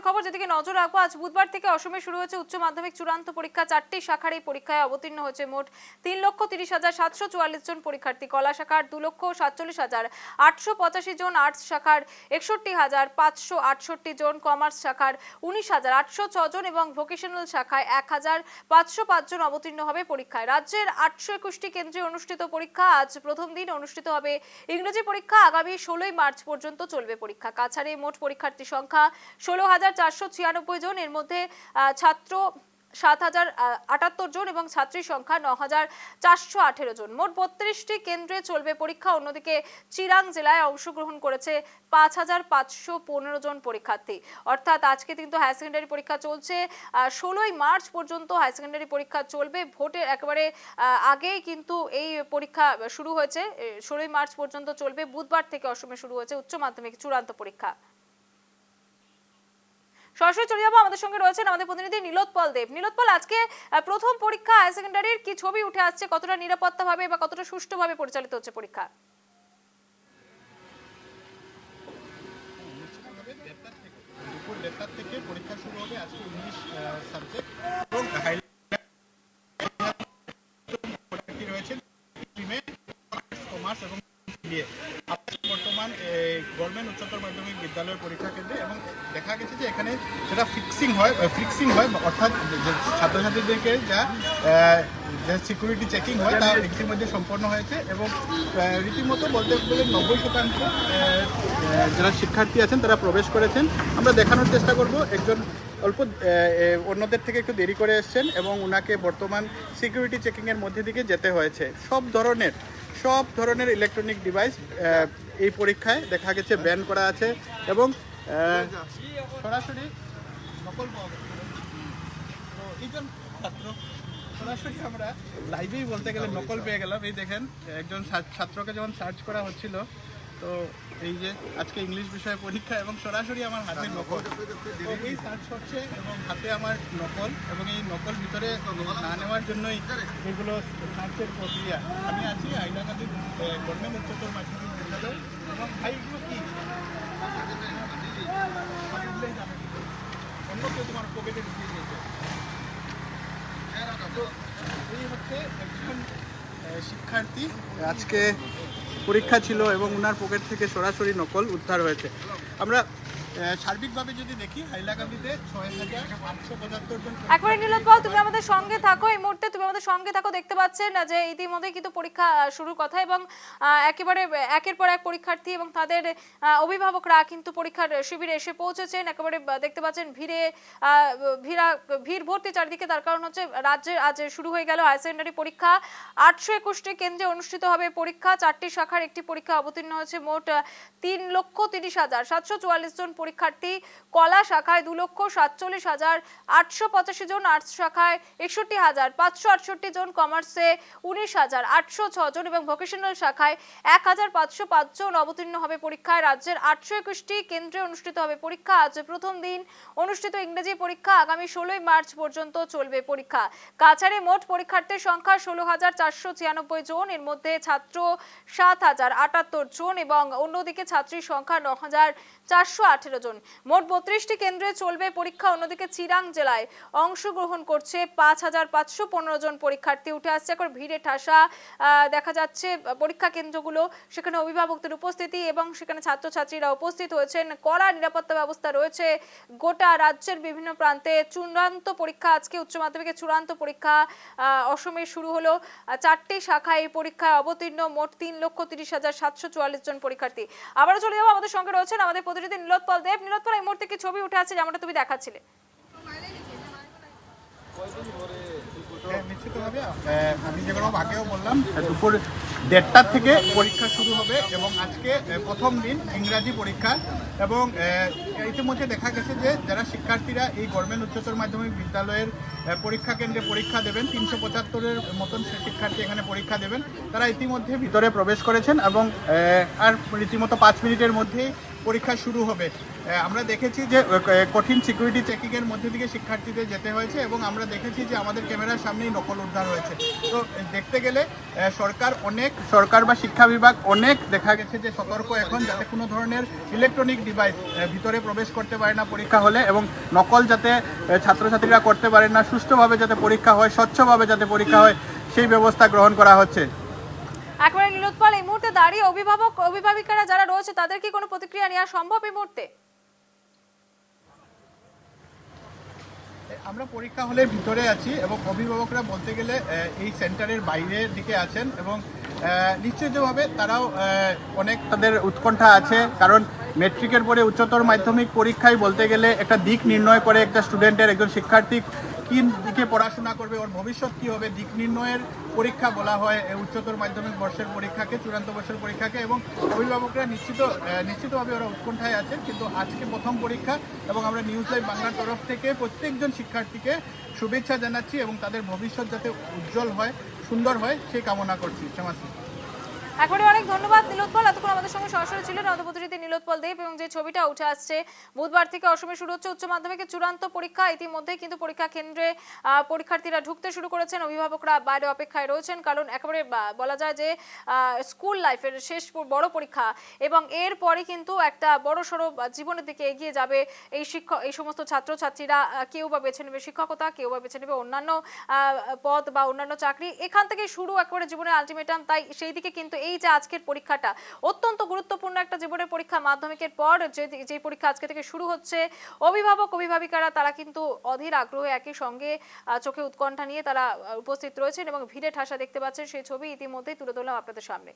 খবর যেদিকে নজর রাখবো, আজ বুধবার থেকে অসমে শুরু হয়েছে উচ্চ মাধ্যমিক চূড়ান্ত পরীক্ষা। 4টি শাখার এই পরীক্ষায় অবতীর্ণ হয়েছে মোট 3,30,744 জন পরীক্ষার্থী। কলা শাখার 2,47,885 জন, আর্টস শাখার 61,568 জন, কমার্স শাখার 19,806 জন এবং ভোকেশনাল শাখায় 1,505 জন অবতীর্ণ হবে পরীক্ষায়। রাজ্যের 821টি কেন্দ্রে অনুষ্ঠিত পরীক্ষা। আজ প্রথম দিন অনুষ্ঠিত হবে ইংরেজি পরীক্ষা। আগামী 16 মার্চ পর্যন্ত চলবে পরীক্ষা। কাছাড়ে মোট পরীক্ষার্থী সংখ্যা 16,496 জন। এর মধ্যে ছাত্র 7,078 জন এবং ছাত্রীর সংখ্যা 9,418 জন। মোট 32টি কেন্দ্রে চলবে পরীক্ষা। অন্যদিকে চিরাং জেলায় অংশগ্রহণ করেছে 5,515 জন পরীক্ষার্থী। অর্থাৎ আজকে কিন্তু হায়ার সেকেন্ডারি পরীক্ষা চলছে, 16 মার্চ পর্যন্ত হায়ার সেকেন্ডারি পরীক্ষা চলবে। ভোটের একেবারে আগেই কিন্তু এই পরীক্ষা শুরু হয়েছে, 16 মার্চ পর্যন্ত চলবে। বুধবার থেকে অসমে শুরু হয়েছে উচ্চ মাধ্যমিক চূড়ান্ত পরীক্ষা। সরাসরি চলে যাবো, আমাদের সঙ্গে রয়েছেন আমাদের প্রতিনিধি নীলোৎপল দেব। নীলোৎপল, আজকে প্রথম পরীক্ষা হায়ার সেকেন্ডারির কি ছবি উঠে আসছে? কতটা নিরাপত্তাভাবে বা কতটা সুষ্ঠুভাবে পরিচালিত হচ্ছে পরীক্ষা? দুপুর 1:30 থেকে পরীক্ষা শুরু হবে। আজকে ইংলিশ সাবজেক্ট রয়েছেন কমার্স এবং বিএ। বর্তমান গভর্নমেন্ট উচ্চতর মাধ্যমিক বিদ্যালয়ের পরীক্ষা কেন্দ্রে, এবং দেখা গেছে যে এখানে সেটা ফিক্সিং হয় অর্থাৎ ছাত্রছাত্রীদেরকে যা সিকিউরিটি চেকিং হয় তা ইতিমধ্যে সম্পন্ন হয়েছে এবং রীতিমতো বলতে গেলে 90% যারা শিক্ষার্থী আছেন তারা প্রবেশ করেছেন। আমরা দেখানোর চেষ্টা করব। একজন অল্প অন্যদের থেকে একটু দেরি করে এসছেন এবং ওনাকে বর্তমান সিকিউরিটি চেকিংয়ের মধ্যে দিকে যেতে হয়েছে। সব ধরনের ইলেকট্রনিক ডিভাইস এই পরীক্ষায় দেখা গেছে ব্যান করা আছে এবং সরাসরি নকল সরাসরি আমরা লাইভেই বলতে গেলে নকল পেয়ে গেলাম। এই দেখেন, একজন ছাত্রকে যখন সার্চ করা হচ্ছিল, তো এই যে আজকে ইংলিশ বিষয়ে পরীক্ষা এবং সরাসরি আমার হাতে নকল, এই সার্চ হচ্ছে এবং হাতে আমার নকল, এবং এই নকল ভিতরে না নেওয়ার জন্যই এগুলো সার্চের প্রক্রিয়া। আমি আছি হাইলাকান্দি গভর্নমেন্ট উচ্চতর মাধ্যমিক বিদ্যালয়। এবং ভাই, এগুলো কি অন্য কেউ তোমার পকেটে ঢুকিয়ে দিয়েছে? এই হচ্ছে একজন শিক্ষার্থী, আজকে পরীক্ষা ছিল এবং ওনার পকেট থেকে সরাসরি নকল উদ্ধার হয়েছে। আমরা সার্বিকভাবে যদি দেখি, হাইলাকান্দিতে 6,875 জন। একবারে নীলোৎপল, তুমি আমাদের সঙ্গে থাকো, এই মুহূর্তে তুমি আমাদের সঙ্গে থাকো। দেখতে পাচ্ছেন যে ইতিমধ্যে কিন্তু পরীক্ষা শুরুর কথা এবং একেবারে একের পর এক পরীক্ষার্থী এবং তাদের অভিভাবকরা কিন্তু পরীক্ষার শিবিরে এসে পৌঁছেছেন। একেবারে দেখতে পাচ্ছেন ভিড় ভর্তি চারিদিকে। তার কারণ হচ্ছে রাজ্যে আজ শুরু হয়ে গেল হায়ার সেকেন্ডারি পরীক্ষা। 821টি কেন্দ্রে অনুষ্ঠিত হবে পরীক্ষা। 4টি শাখার একটি পরীক্ষা অবতীর্ণ হয়েছে মোট 3,30,744 জন পরীক্ষার্থী। কলা শাখায় 2,47,885 জন, আর্টস শাখায় 61,568 জন, কমার্সে 19,806 জন এবং ভোকেশনাল শাখায় 1,505 জন অবতীর্ণ হবে পরীক্ষায়। রাজ্যের 821টি কেন্দ্রে অনুষ্ঠিত হবে পরীক্ষা। আজ প্রথম দিন অনুষ্ঠিত ইংরেজি পরীক্ষা। আগামী 16 মার্চ পর্যন্ত চলবে পরীক্ষা। কাছাড়ে মোট পরীক্ষার্থীর সংখ্যা 16,496 জন। এর মধ্যে ছাত্র 7,078 জন এবং অন্যদিকে ছাত্রীর সংখ্যা 9,418 জন। মোট 32টি কেন্দ্রে চলবে পরীক্ষা। অন্যদিকে চিরাং জেলায় অংশগ্রহণ করছে 5,515 জন পরীক্ষার্থী। উঠে আসছে এখন ভিড়ে ঠাসা দেখা যাচ্ছে পরীক্ষা কেন্দ্রগুলো, সেখানে অভিভাবকদের উপস্থিতি এবং সেখানে ছাত্রছাত্রীরা উপস্থিত হয়েছেন। কড়া নিরাপত্তা ব্যবস্থা রয়েছে গোটা রাজ্যের বিভিন্ন প্রান্তে। চূড়ান্ত পরীক্ষা আজকে, উচ্চ মাধ্যমিকের চূড়ান্ত পরীক্ষা অসমে শুরু হলো। 4টি শাখায় এই পরীক্ষায় অবতীর্ণ মোট 3,30,744 জন পরীক্ষার্থী। আবারও চলে যাবো, আমাদের সঙ্গে রয়েছেন আমাদের প্রতিনিধি নীলোৎপল দেব। নীলোৎপল, এই মুহূর্তে কি ছবি উঠে আছে যেমনটা তুমি দেখাচ্ছিলে? নিশ্চিতভাবে আমি যেগুলো আগেও বললাম, দুপুর 1:30 থেকে পরীক্ষা শুরু হবে এবং আজকে প্রথম দিন ইংরাজি পরীক্ষা। এবং ইতিমধ্যে দেখা গেছে যে যারা শিক্ষার্থীরা এই গভর্নমেন্ট উচ্চতর মাধ্যমিক বিদ্যালয়ের পরীক্ষা কেন্দ্রে পরীক্ষা দেবেন, 375-এর মতন শিক্ষার্থী এখানে পরীক্ষা দেবেন, তারা ইতিমধ্যে ভিতরে প্রবেশ করেছেন এবং আর রীতিমতো 5 মিনিটের মধ্যেই পরীক্ষা শুরু হবে। আমরা দেখেছি যে কঠিন সিকিউরিটি চেকিংয়ের মধ্যে থেকে শিক্ষার্থীদের যেতে হয়েছে এবং আমরা দেখেছি যে আমাদের ক্যামেরার সামনেই নকল উদ্ধার হয়েছে। তো দেখতে গেলে সরকার বা শিক্ষা বিভাগ অনেক দেখা গেছে যে সতর্ক এখন, যাতে কোনো ধরনের ইলেকট্রনিক ডিভাইস ভিতরে প্রবেশ করতে পারে না পরীক্ষা হলে, এবং নকল যাতে ছাত্রছাত্রীরা করতে পারে না, সুষ্ঠুভাবে যাতে পরীক্ষা হয়, স্বচ্ছভাবে যাতে পরীক্ষা হয়, সেই ব্যবস্থা গ্রহণ করা হচ্ছে। একবারে নীলোৎপল, এই মুহূর্তে দাঁড়িয়ে অভিভাবিকারা যারা রয়েছে তাদের কি কোনো প্রতিক্রিয়া নেওয়া সম্ভব এই মুহূর্তে? আমরা পরীক্ষা হলের ভিতরে আছি এবং অভিভাবকরা বলতে গেলে এই সেন্টারের বাইরের দিকে আছেন এবং নিশ্চিতভাবে তারাও অনেক তাদের উৎকণ্ঠা আছে, কারণ ম্যাট্রিকের পরে উচ্চতর মাধ্যমিক পরীক্ষায় বলতে গেলে একটা দিক নির্ণয় করে একটা স্টুডেন্টের, একজন শিক্ষার্থী কি দিকে পড়াশোনা করবে, ওর ভবিষ্যৎ কী হবে, দিক নির্ণয়ের পরীক্ষা বলা হয় উচ্চতর মাধ্যমিক বর্ষের পরীক্ষাকে, চূড়ান্ত বর্ষের পরীক্ষাকে, এবং অভিভাবকরা নিশ্চিতভাবে ওরা উৎকণ্ঠায় আছেন। কিন্তু আজকে প্রথম পরীক্ষা এবং আমরা নিউজ লাইভ বাংলার তরফ থেকে প্রত্যেকজন শিক্ষার্থীকে শুভেচ্ছা জানাচ্ছি এবং তাদের ভবিষ্যৎ যাতে উজ্জ্বল হয়, সুন্দর হয়, সেই কামনা করছি। শ্যামাসি, একবারে অনেক ধন্যবাদ নীলোৎপল, এতক্ষণ আমাদের সঙ্গে সরাসরি ছিলেন অর্থপ্রতিনিধি নীলোৎপল দেব। এবং যে ছবিটা উঠে আসছে, বুধবার থেকে অসমে শুরু হচ্ছে উচ্চ মাধ্যমিকের চূড়ান্ত পরীক্ষা। ইতিমধ্যে কিন্তু পরীক্ষা কেন্দ্রে পরীক্ষার্থীরা ঢুকতে শুরু করেছেন, অভিভাবকরা বাইরে অপেক্ষায় রয়েছেন, কারণ একেবারে বলা যায় যে স্কুল লাইফের শেষ বড় পরীক্ষা এবং এরপরে কিন্তু একটা বড় সড়ো জীবনের দিকে এগিয়ে যাবে এই সমস্ত ছাত্রছাত্রীরা। কেউ বা বেছে নেবে শিক্ষকতা, কেউ বা বেছে নেবে অন্যান্য পদ বা অন্যান্য চাকরি, এখান থেকে শুরু একেবারে জীবনের আলটিমেটাম। তাই সেই দিকে কিন্তু এই যে আজকের পরীক্ষাটা অত্যন্ত গুরুত্বপূর্ণ একটা জীবনের পরীক্ষা, মাধ্যমিকের পর যে পরীক্ষা আজকে থেকে শুরু হচ্ছে, অভিভাবিকারা তারা কিন্তু অধীর আগ্রহে একই সঙ্গে চোখে উৎকণ্ঠা নিয়ে তারা উপস্থিত রয়েছেন এবং ভিড়ে ঠাসা দেখতে পাচ্ছেন, সেই ছবি ইতিমধ্যেই তুলে ধরলাম আপনাদের সামনে।